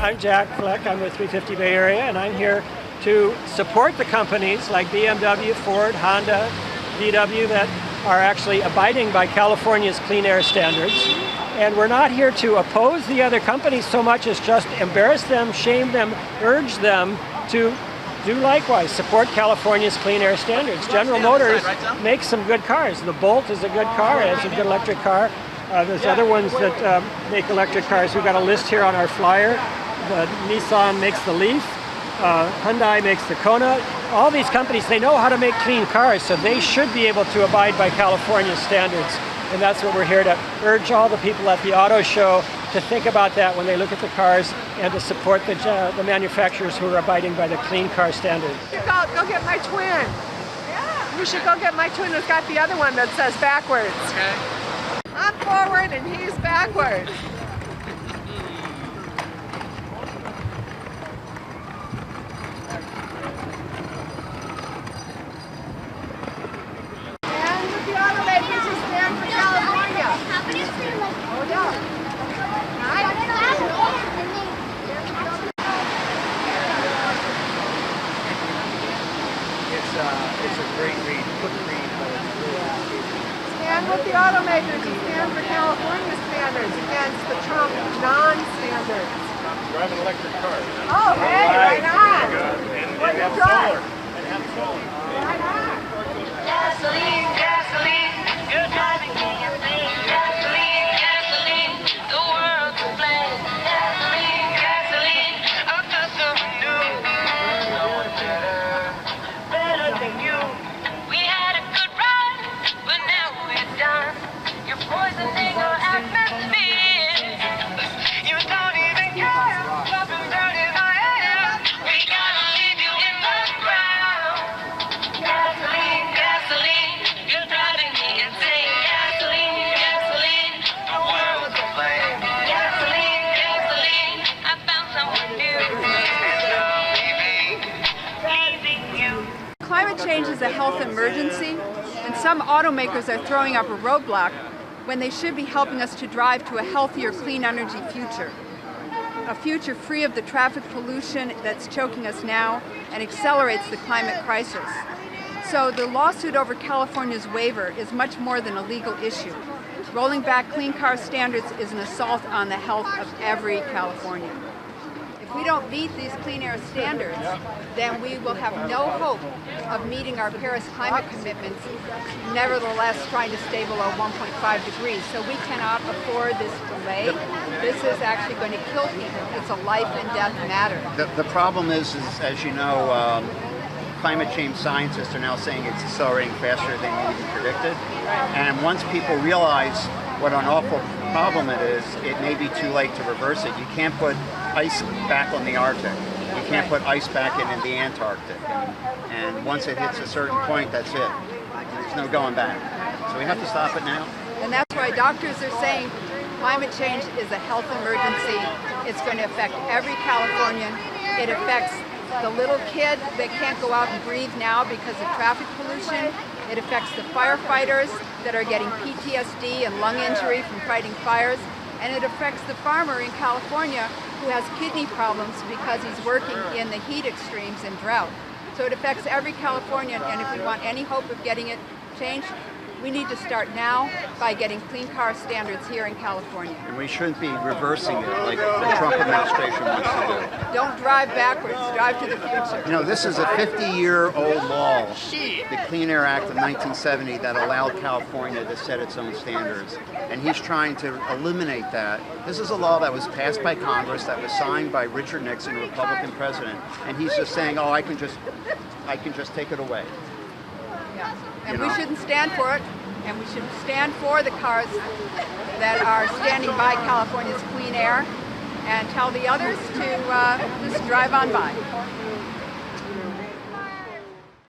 I'm Jack Fleck. I'm with 350 Bay Area, and I'm here to support the companies like BMW, Ford, Honda, VW that are actually abiding by California's clean air standards. And we're not here to oppose the other companies so much as just embarrass them, shame them, urge them to do likewise, support California's clean air standards. General Motors makes some good cars. The Bolt is a good car, it's a good electric car. There's other ones that make electric cars. We've got a list here on our flyer. The Nissan makes the Leaf, Hyundai makes the Kona. All these companies, they know how to make clean cars, so they should be able to abide by California standards. And that's what we're here to urge all the people at the auto show to think about that when they look at the cars and to support the manufacturers who are abiding by the clean car standards. Go get my twin. Yeah. You should go get my twin who's got the other one that says backwards. Okay. I'm forward and he's backwards. And with the automakers who stand for California. Oh yeah. It's a great read, quick read, but it's really Stand with the automakers who stand for California standards against the Trump non-standards. drive an electric car. Oh, hey, right on. What do you drive? And have solar. Right on. Gasoline, gasoline, you're driving me insane. Gasoline, gasoline, the world's a flame. Gasoline, gasoline, I'm just someone new. No one better than you. We had a good run, but now we're done. You're poisoning our atmosphere. You don't even care. Something dirt in my air. We gotta leave you in the ground. Gasoline, gasoline, you're driving me insane. Gasoline, gasoline, the world's aflame. Gasoline, gasoline, I found someone new. Leaving you. Climate change is a health emergency, and some automakers are throwing up a roadblock when they should be helping us to drive to a healthier, clean energy future. A future free of the traffic pollution that's choking us now and accelerates the climate crisis. So the lawsuit over California's waiver is much more than a legal issue. Rolling back clean car standards is an assault on the health of every Californian. If we don't meet these clean air standards, then we will have no hope of meeting our Paris climate commitments, nevertheless trying to stay below 1.5 degrees. So we cannot afford this delay. This is actually going to kill people. It's a life and death matter. The problem is, as you know, climate change scientists are now saying it's accelerating faster than you even predicted. And once people realize what an awful problem it is, it may be too late to reverse it. You can't put ice back on the Arctic. You can't put ice back in the Antarctic. And once it hits a certain point, that's it. There's no going back. So we have to stop it now. And that's why doctors are saying climate change is a health emergency. It's going to affect every Californian. It affects the little kid that can't go out and breathe now because of traffic pollution. It affects the firefighters that are getting PTSD and lung injury from fighting fires. And it affects the farmer in California who has kidney problems because he's working in the heat extremes and drought. So it affects every Californian, and if we want any hope of getting it changed, we need to start now by getting clean car standards here in California. And we shouldn't be reversing it like the Trump administration wants to do. Don't drive backwards, drive to the future. You know, this is a 50-year-old law, the Clean Air Act of 1970, that allowed California to set its own standards. And he's trying to eliminate that. This is a law that was passed by Congress, that was signed by Richard Nixon, Republican president, and he's just saying, oh, I can just take it away. Yeah. And we shouldn't stand for it, and we should stand for the cars that are standing by California's clean air and tell the others to just drive on by.